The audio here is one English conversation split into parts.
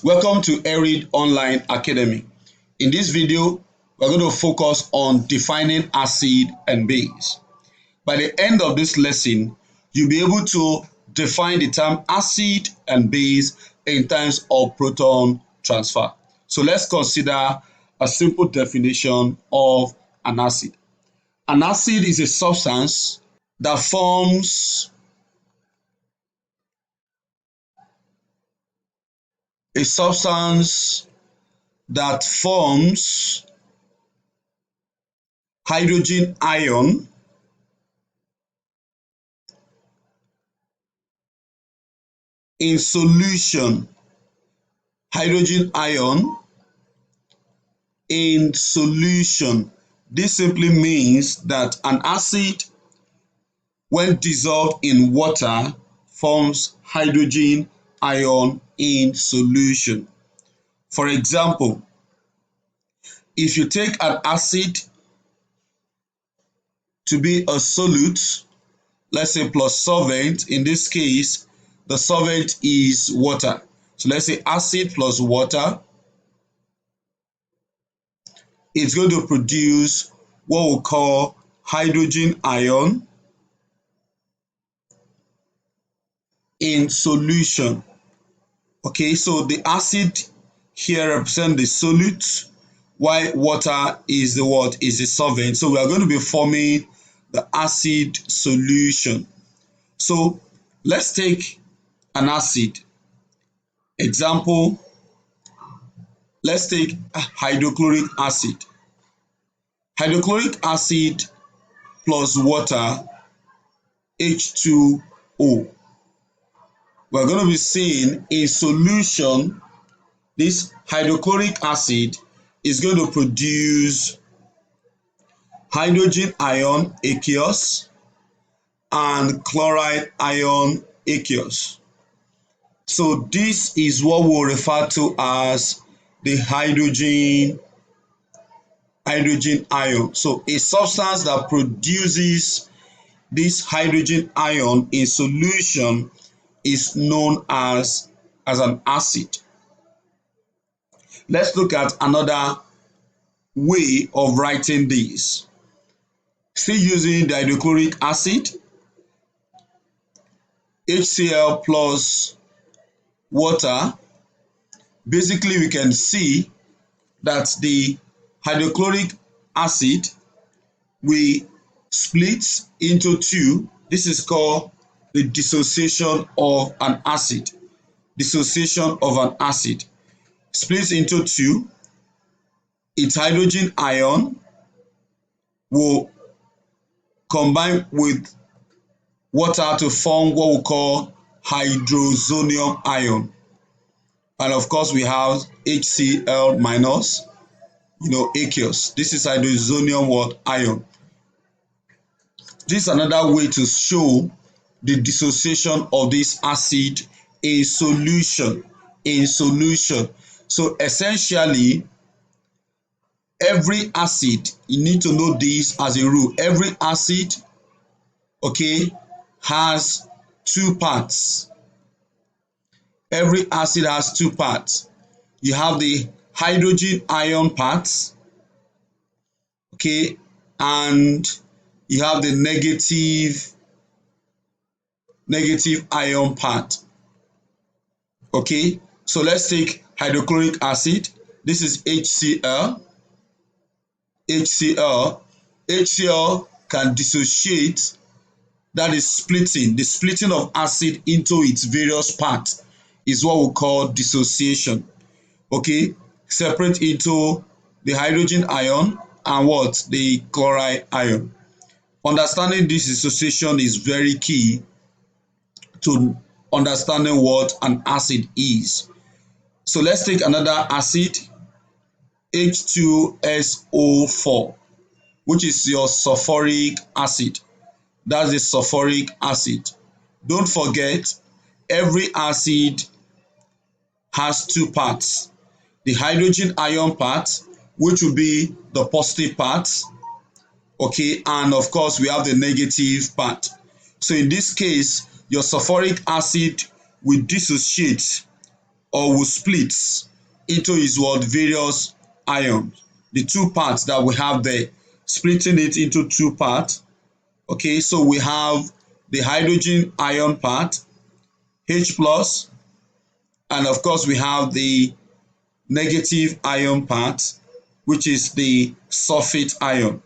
Welcome to ERID Online Academy. In this video, we're going to focus on defining acid and base. By the end of this lesson, you'll be able to define the term acid and base in terms of proton transfer. So let's consider a simple definition of an acid. An acid is a substance that forms hydrogen ion in solution. Hydrogen ion in solution. This simply means that an acid, when dissolved in water, forms hydrogen ion in solution. For example, if you take an acid to be a solute, let's say plus solvent, in this case, the solvent is water. So let's say acid plus water, it's going to produce what we call hydrogen ion in solution. Okay, so the acid here represents the solute, while water is the what? Is the solvent. So we are going to be forming the acid solution. So let's take an acid. Example, let's take hydrochloric acid. Hydrochloric acid plus water, H2O. We're going to be seeing in solution, this hydrochloric acid is going to produce hydrogen ion aqueous and chloride ion aqueous. So this is what we'll refer to as the hydrogen ion. So a substance that produces this hydrogen ion in solution is known as an acid. Let's look at another way of writing this. Still using the hydrochloric acid, HCl plus water. Basically, we can see that the hydrochloric acid we split into two. This is called the dissociation of an acid. Dissociation of an acid. Splits into two. Its hydrogen ion will combine with water to form what we call hydrozonium ion. And of course, we have HCl minus, aqueous. This is hydrozonium ion. This is another way to show the dissociation of this acid in solution. So essentially, every acid, you need to know this as a rule. Every acid, okay, has two parts. Every acid has two parts. You have the hydrogen ion part, okay, and you have the negative ion part. Okay, so let's take hydrochloric acid. This is HCl. HCl can dissociate, that is splitting. The splitting of acid into its various parts is what we call dissociation. Okay, separate into the hydrogen ion and what? The chloride ion. Understanding this dissociation is very key to understanding what an acid is. So let's take another acid, H2SO4, which is your sulfuric acid. That's the sulfuric acid. Don't forget, every acid has two parts. The hydrogen ion part, which will be the positive part, okay, and of course we have the negative part. So in this case, your sulfuric acid will dissociate or will split into its what various ions. The two parts that we have there, splitting it into two parts. Okay, so we have the hydrogen ion part, H plus, and of course we have the negative ion part, which is the sulfate ion.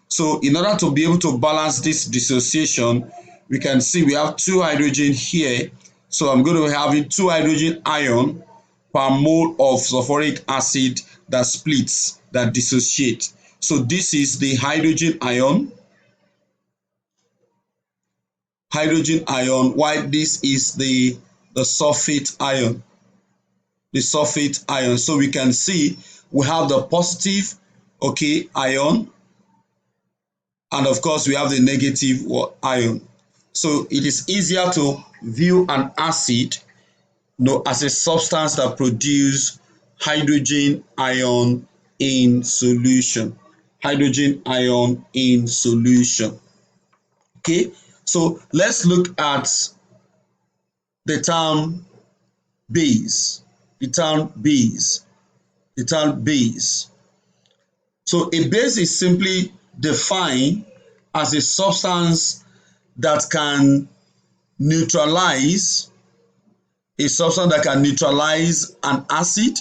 So in order to be able to balance this dissociation, we can see we have two hydrogen here. So I'm going to be having two hydrogen ion per mole of sulfuric acid that splits, that dissociates. So this is the hydrogen ion, while this is the sulfate ion, So we can see we have the positive, okay, ion, and of course we have the negative ion. So it is easier to view an acid, as a substance that produces hydrogen ion in solution. Hydrogen ion in solution. Okay, so let's look at the term base. The term base. The term base. So a base is simply defined as a substance that can neutralize an acid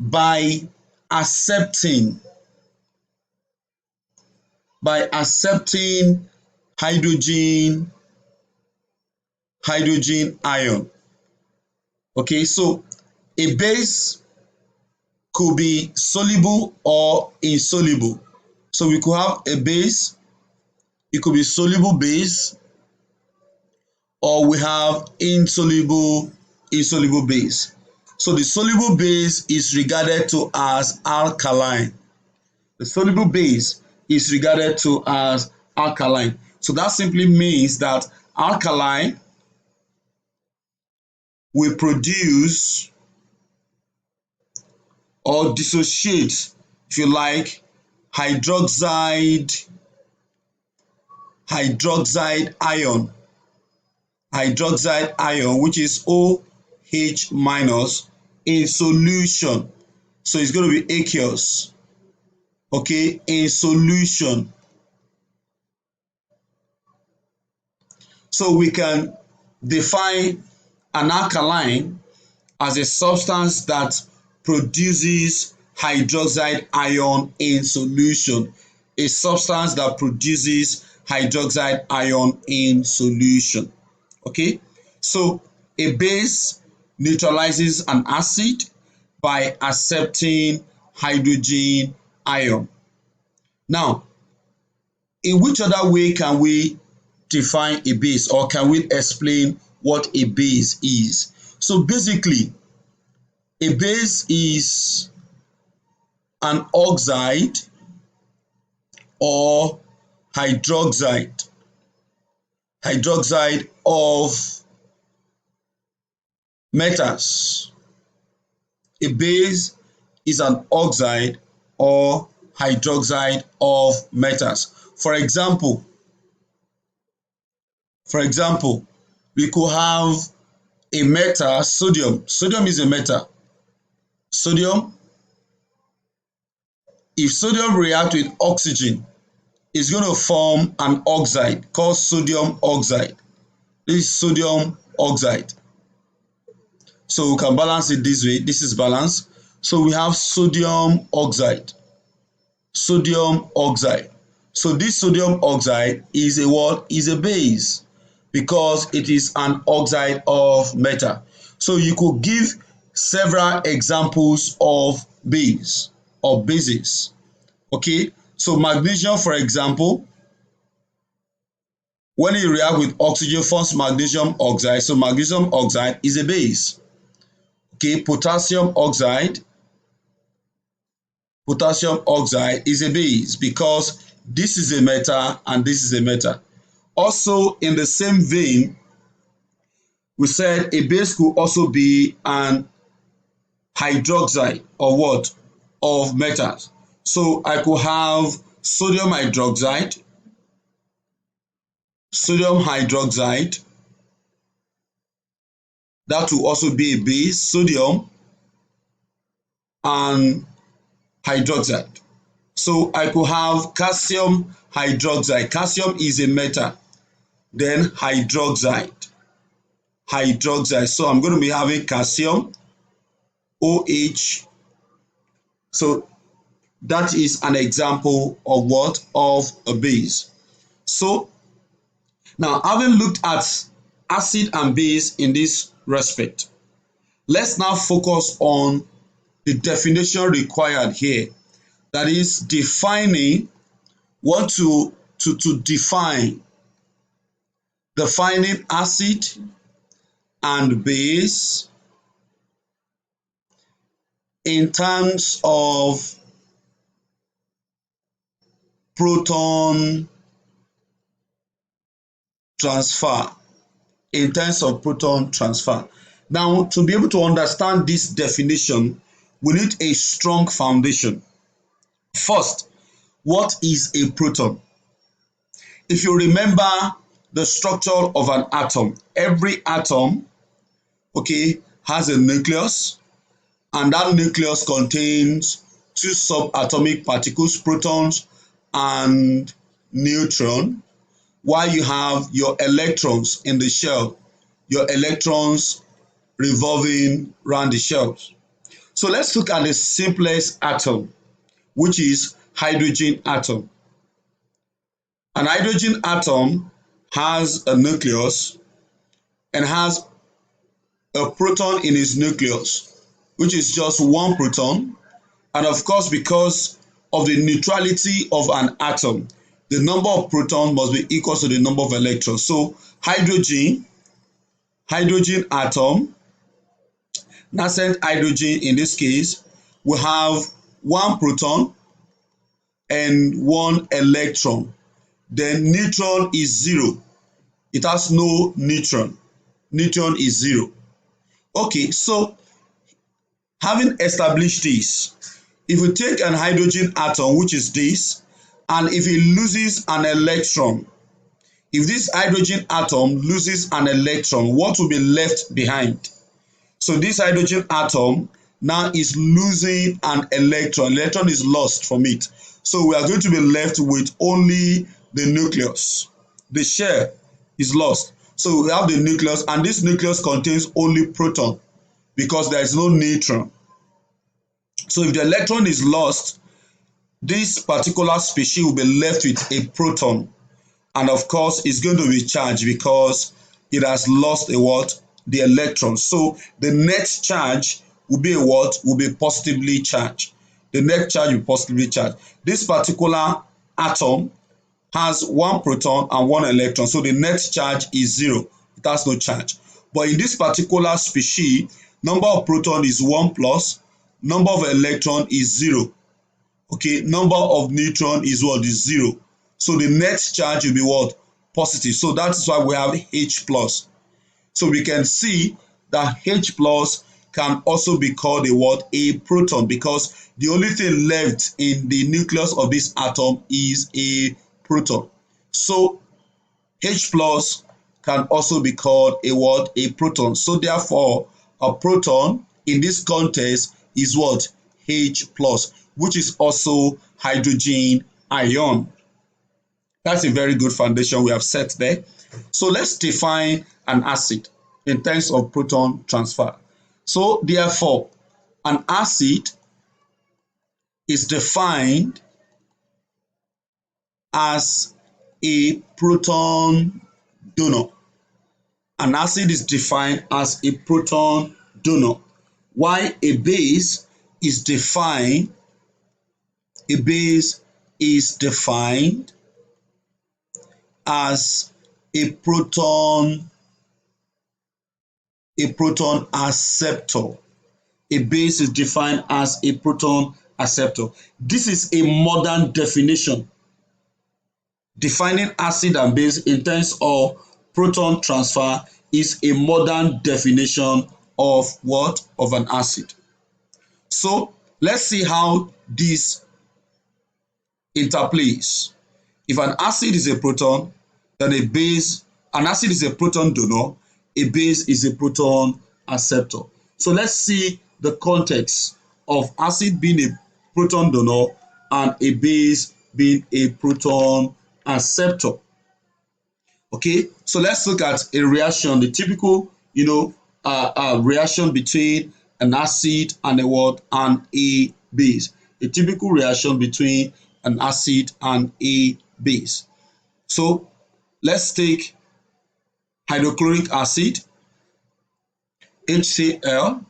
by accepting hydrogen ion. Okay, so a base could be soluble or insoluble. So we could have a base, it could be soluble base, or we have insoluble base. So the soluble base is regarded to as alkaline. The soluble base is regarded to as alkaline. So that simply means that alkaline will produce or dissociate, if you like, hydroxide ion, which is OH minus in solution. So it's going to be aqueous, okay, in solution. So we can define an alkaline as a substance that produces hydroxide ion in solution. A substance that produces hydroxide ion in solution. Okay, so a base neutralizes an acid by accepting hydrogen ion. Now, in which other way can we define a base, or can we explain what a base is? So basically, a base is an oxide or hydroxide of metals. A base is an oxide or hydroxide of metals. For example, we could have a metal, sodium. Sodium is a metal. Sodium, if sodium reacts with oxygen, it's going to form an oxide called sodium oxide. This is sodium oxide. So we can balance it this way. This is balanced. So we have sodium oxide. Sodium oxide. So this sodium oxide is a what? Is a base, because it is an oxide of metal. So you could give several examples of base or bases. Okay, so magnesium, for example, when it reacts with oxygen, forms magnesium oxide. So magnesium oxide is a base. Okay, potassium oxide is a base, because this is a metal and this is a metal. Also, in the same vein, we said a base could also be an hydroxide or what? Of metals. So I could have sodium hydroxide, That will also be a base, sodium and hydroxide. So I could have calcium hydroxide. Calcium is a metal. Then hydroxide. So I'm going to be having calcium, OH. So that is an example of what? Of a base. So now, having looked at acid and base in this respect, let's now focus on the definition required here. That is defining, want to defining acid and base in terms of proton transfer. In terms of proton transfer. Now, to be able to understand this definition, we need a strong foundation. First, what is a proton? If you remember the structure of an atom, every atom, okay, has a nucleus, and that nucleus contains two subatomic particles, protons and neutron, while you have your electrons in the shell, your electrons revolving around the shells. So let's look at the simplest atom, which is hydrogen atom. An hydrogen atom has a nucleus and has a proton in its nucleus, which is just one proton. And of course, because of the neutrality of an atom, the number of protons must be equal to the number of electrons. So hydrogen atom, nascent hydrogen in this case, will have one proton and one electron. Then neutron is zero. It has no neutron. Neutron is zero. Okay, so having established this, if we take an hydrogen atom, which is this, and if it loses an electron, if this hydrogen atom loses an electron, what will be left behind? So this hydrogen atom now is losing an electron. Electron is lost from it. So we are going to be left with only the nucleus. The shell is lost. So we have the nucleus, and this nucleus contains only proton because there is no neutron. So if the electron is lost, this particular species will be left with a proton. And of course, it's going to be charged because it has lost a what? The electron. So the net charge will be a what? Will be positively charged. The net charge will be positively charged. This particular atom has one proton and one electron. So the net charge is zero. It has no charge. But in this particular species, number of proton is 1 plus, number of electron is 0. Okay, number of neutron is what? Is 0. So the net charge will be what? Positive. So that is why we have H plus. So we can see that H plus can also be called a what? A proton, because the only thing left in the nucleus of this atom is a proton. So H plus can also be called a what? A proton. So therefore, a proton in this context is what? H plus, which is also hydrogen ion. That's a very good foundation we have set there. So let's define an acid in terms of proton transfer. So therefore, an acid is defined as a proton donor. An acid is defined as a proton donor, while a base is defined as a proton acceptor. A base is defined as a proton acceptor. This is a modern definition. Defining acid and base in terms of proton transfer is a modern definition of what? Of an acid. So let's see how this interplays. If an acid is a proton, then an acid is a proton donor, a base is a proton acceptor. So let's see the context of acid being a proton donor and a base being a proton acceptor. Okay, so let's look at a reaction, the typical, reaction between an acid and a what? And a base. A typical reaction between an acid and a base. So let's take hydrochloric acid, HCl,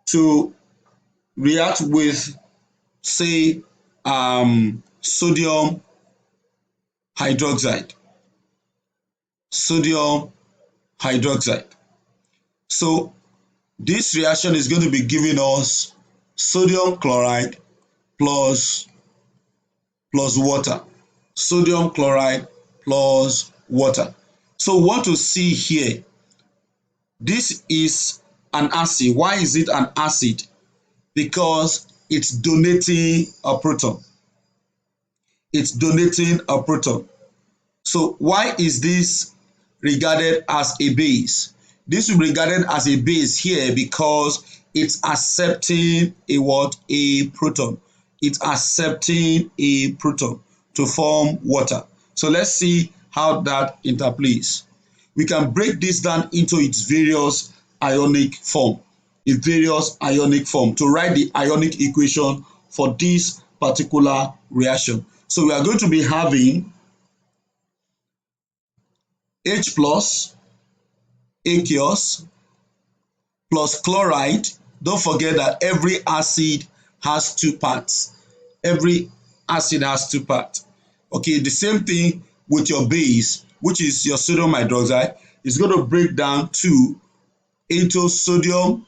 to react with, say, sodium hydroxide. Sodium hydroxide. So this reaction is going to be giving us sodium chloride plus water. Sodium chloride plus water. So what to see here, this is an acid. Why is it an acid? Because it's donating a proton. It's donating a proton. So why is this regarded as a base? This will be regarded as a base here because it's accepting a what? A proton. It's accepting a proton to form water. So let's see how that interplays. We can break this down into its various ionic form. Its various ionic form to write the ionic equation for this particular reaction. So we are going to be having H plus aqueous plus chloride. Don't forget that every acid has two parts. Every acid has two parts. Okay, the same thing with your base, which is your sodium hydroxide, is going to break down into sodium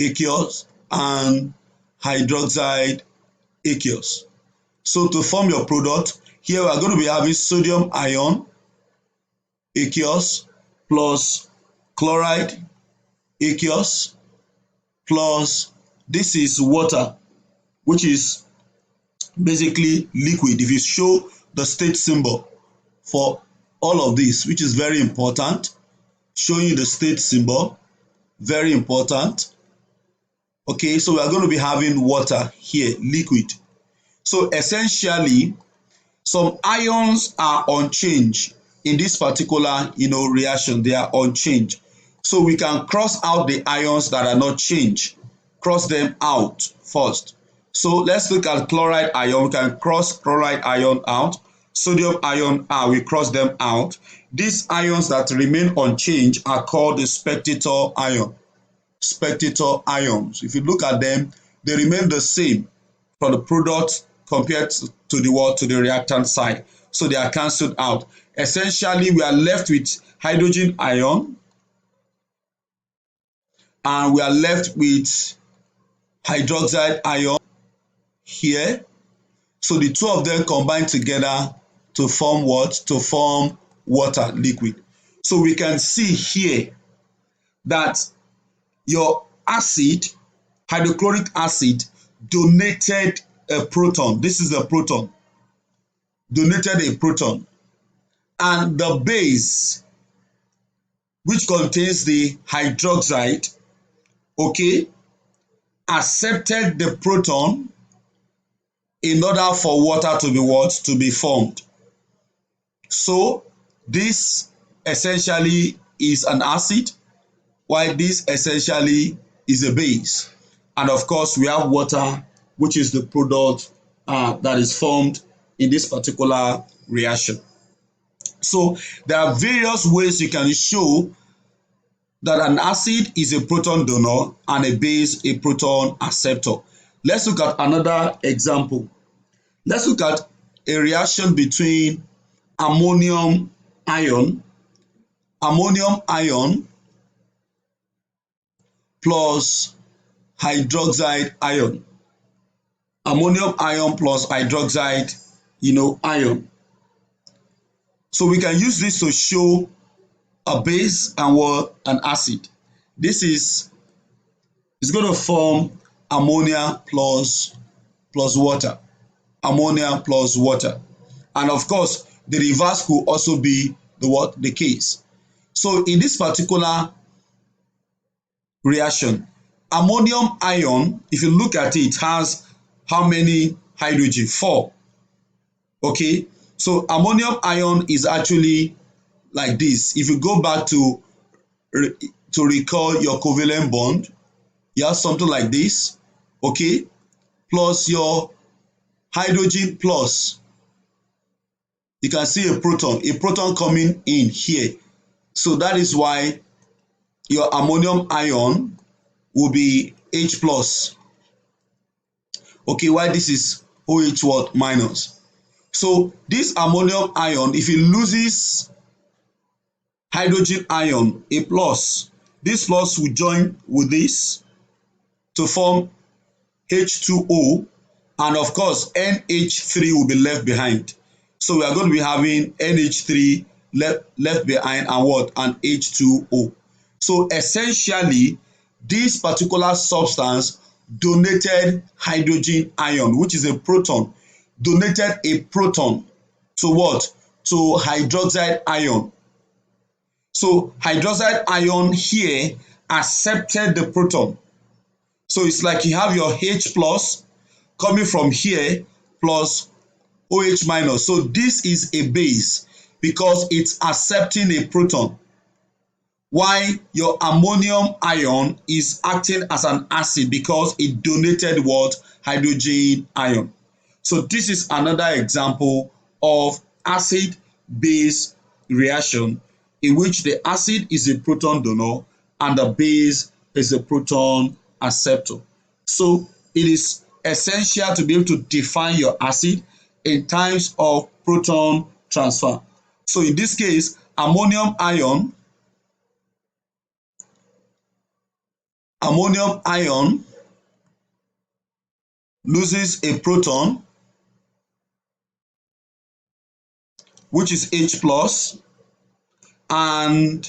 aqueous and hydroxide aqueous. So to form your product, here we are going to be having sodium ion aqueous plus chloride aqueous plus, this is water, which is basically liquid. If you show the state symbol for all of this, which is very important, showing you the state symbol, very important. Okay, so we are going to be having water here, liquid. So essentially, some ions are unchanged in this particular, reaction. They are unchanged. So we can cross out the ions that are not changed. Cross them out first. So let's look at chloride ion. We can cross chloride ion out. Sodium ion, we cross them out. These ions that remain unchanged are called the spectator ion. Spectator ions. If you look at them, they remain the same for the product compared to the what? To the reactant side. So they are cancelled out. Essentially, we are left with hydrogen ion and we are left with hydroxide ion here. So the two of them combine together to form what? To form water, liquid. So we can see here that your acid, hydrochloric acid, donated a proton. This is a proton. Donated a proton. And the base, which contains the hydroxide, okay, accepted the proton in order for water to be what? To be formed. So this essentially is an acid, while this essentially is a base. And of course, we have water, which is the product that is formed in this particular reaction. So there are various ways you can show that an acid is a proton donor and a base a proton acceptor. Let's look at another example. Let's look at a reaction between ammonium ion plus hydroxide ion. Ammonium ion plus hydroxide, ion. So we can use this to show a base and what? An acid. This is going to form ammonia plus water. Ammonia plus water. And of course, the reverse could also be the case. So in this particular reaction. Ammonium ion, if you look at it, has how many hydrogen? 4. Okay, so ammonium ion is actually like this. If you go back to recall your covalent bond, you have something like this, okay, plus your hydrogen plus, you can see a proton coming in here. So that is why your ammonium ion will be H plus. Okay, why this is OH what minus. So this ammonium ion, if it loses hydrogen ion, a plus, this plus will join with this to form H2O, and of course NH3 will be left behind. So we are going to be having NH3 left behind and what? And H2O. So essentially, this particular substance donated hydrogen ion, which is a proton, donated a proton to what? To hydroxide ion. So hydroxide ion here accepted the proton. So it's like you have your H plus coming from here plus OH minus. So this is a base because it's accepting a proton. Why your ammonium ion is acting as an acid because it donated what? Hydrogen ion. So this is another example of acid-base reaction in which the acid is a proton donor and the base is a proton acceptor. So it is essential to be able to define your acid in terms of proton transfer. So in this case, ammonium ion loses a proton, which is H plus, and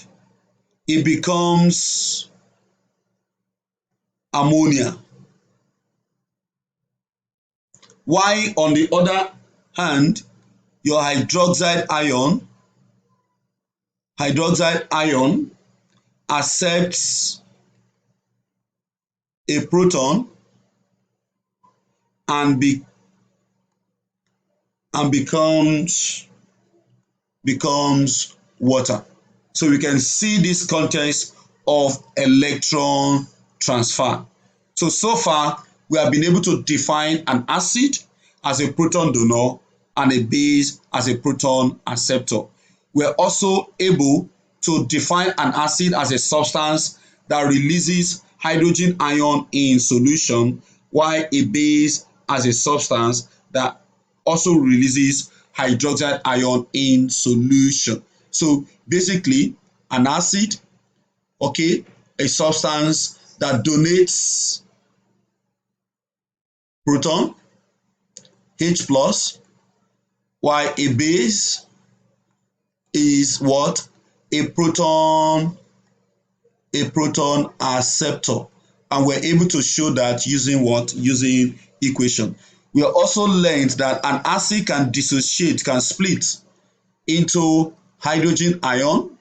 it becomes ammonia. Why on the other hand, your hydroxide ion accepts a proton and becomes water. So we can see this context of electron transfer. So far we have been able to define an acid as a proton donor and a base as a proton acceptor. We are also able to define an acid as a substance that releases hydrogen ion in solution, while a base as a substance that also releases hydroxide ion in solution. So basically, an acid, okay, a substance that donates proton, H plus, while a base is what? A proton acceptor. And we're able to show that using what? Using equation. We have also learned that an acid can dissociate, can split into hydrogen ion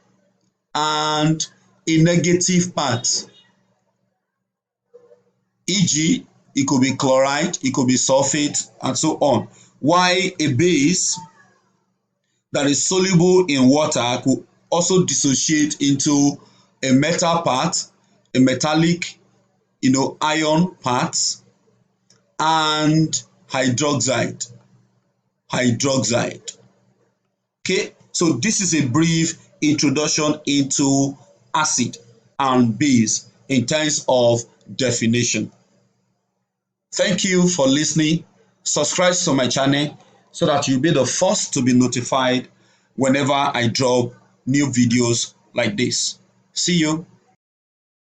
and a negative part, e.g. it could be chloride, it could be sulfate, and so on. While a base that is soluble in water could also dissociate into a metal part, a metallic, ion part, and hydroxide. Okay, so this is a brief introduction into acid and base in terms of definition. Thank you for listening. Subscribe to my channel so that you'll be the first to be notified whenever I drop new videos like this. See you.